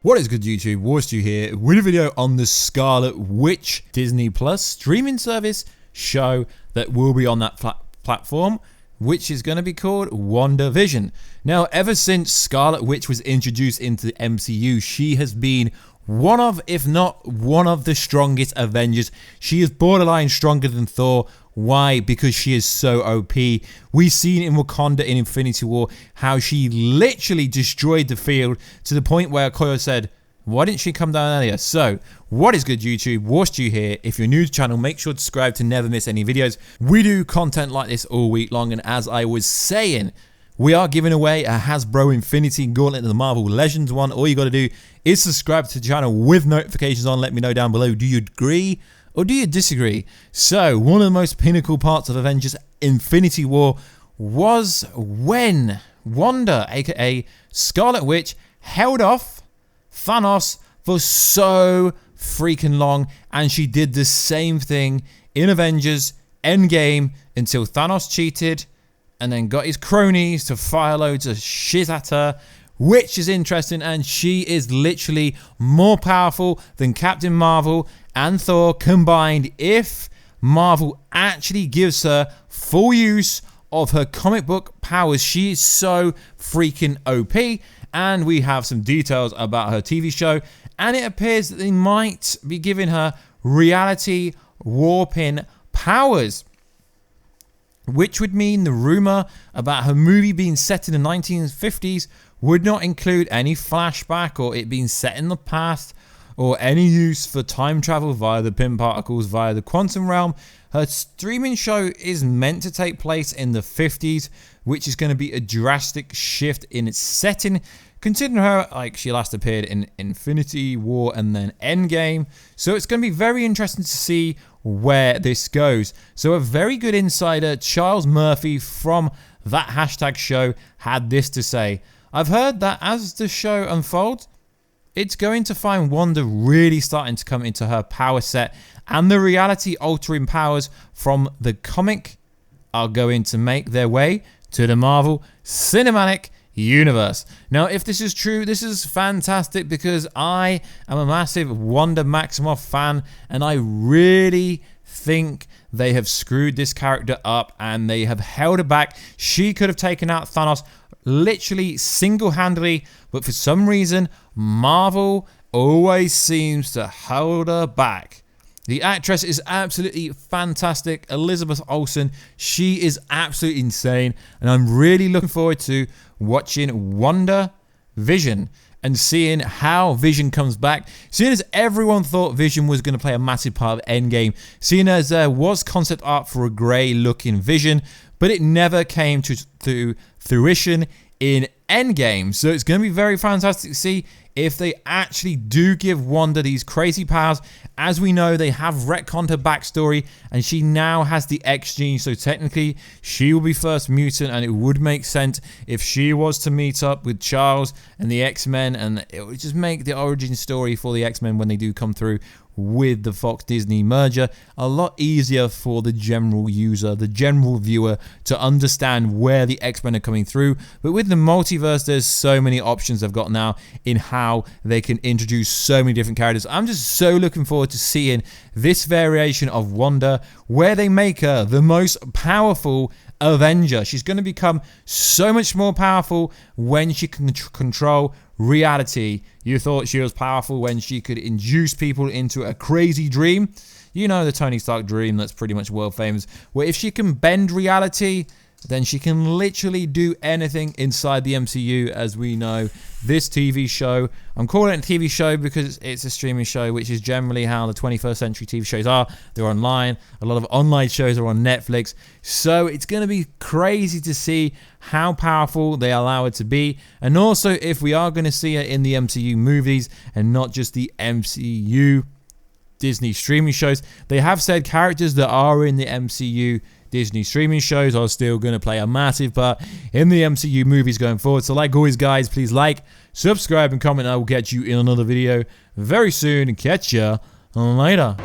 What is good, YouTube? Warstu here with a video on the Scarlet Witch Disney Plus streaming service show that will be on that platform, which is going to be called WandaVision. Now, ever since Scarlet Witch was introduced into the MCU, she has been one of, if not one of the strongest Avengers. She is borderline stronger than Thor. Why? Because she is so OP. We've seen in Wakanda in Infinity War how she literally destroyed the field to the point where Koyo said, why didn't she come down earlier? So, what is good, YouTube? Warstu here. If you're new to the channel, make sure to subscribe to never miss any videos. We do content like this all week long, and as I was saying, we are giving away a Hasbro Infinity Gauntlet of the Marvel Legends one. All you got to do is subscribe to the channel with notifications on. Let me know down below, do you agree or do you disagree? So, one of the most pinnacle parts of Avengers Infinity War was when Wanda, aka Scarlet Witch, held off Thanos for so freaking long, and she did the same thing in Avengers EndGame until Thanos cheated and then got his cronies to fire loads of shit at her, which is interesting, and she is literally more powerful than Captain Marvel and Thor combined if Marvel actually gives her full use of her comic book powers. She is so freaking OP, and we have some details about her TV show, and it appears that they might be giving her reality warping powers, which would mean the rumor about her movie being set in the 1950s would not include any flashback or it being set in the past or any use for time travel via the pin particles via the quantum realm. Her streaming show is meant to take place in the 50s, which is going to be a drastic shift in its setting, considering her, like, she last appeared in Infinity War and then Endgame. So it's going to be very interesting to see where this goes. So a very good insider, Charles Murphy from that hashtag show, had this to say: I've heard that as the show unfolds, it's going to find Wanda really starting to come into her power set, and the reality-altering powers from the comic are going to make their way to the Marvel Cinematic Universe. Now, if this is true, this is fantastic because I am a massive Wanda Maximoff fan, and I really think they have screwed this character up and they have held her back. She could have taken out Thanos literally single-handedly, but for some reason Marvel always seems to hold her back. The actress is absolutely fantastic, Elizabeth Olsen. She is absolutely insane, and I'm really looking forward to watching WandaVision and seeing how Vision comes back. Seeing as everyone thought Vision was going to play a massive part of Endgame, seeing as there was concept art for a grey-looking Vision, but it never came to fruition in Endgame. So it's going to be very fantastic to see if they actually do give Wanda these crazy powers. As we know, they have retconned her backstory, and she now has the X gene, so technically she will be first mutant, and it would make sense if she was to meet up with Charles and the X-Men, and it would just make the origin story for the X-Men when they do come through with the Fox Disney merger a lot easier for the general user, the general viewer, to understand where the X-Men are coming through. But with the multiverse, there's so many options they've got now in how they can introduce so many different characters. I'm just so looking forward to seeing this variation of Wanda, where they make her the most powerful Avenger. She's going to become so much more powerful when she can control reality. You thought she was powerful when she could induce people into a crazy dream. You know, the Tony Stark dream that's pretty much world famous, where if she can bend reality, then she can literally do anything inside the MCU. As we know, this TV show, I'm calling it a TV show because it's a streaming show, which is generally how the 21st century TV shows are. They're online. A lot of online shows are on Netflix. So it's going to be crazy to see how powerful they allow it to be. And also, if we are going to see it in the MCU movies and not just the MCU Disney streaming shows, they have said characters that are in the MCU Disney streaming shows are still going to play a massive part in the MCU movies going forward. So like always, guys, please like, subscribe, and comment. I will catch you in another video very soon, and catch ya later.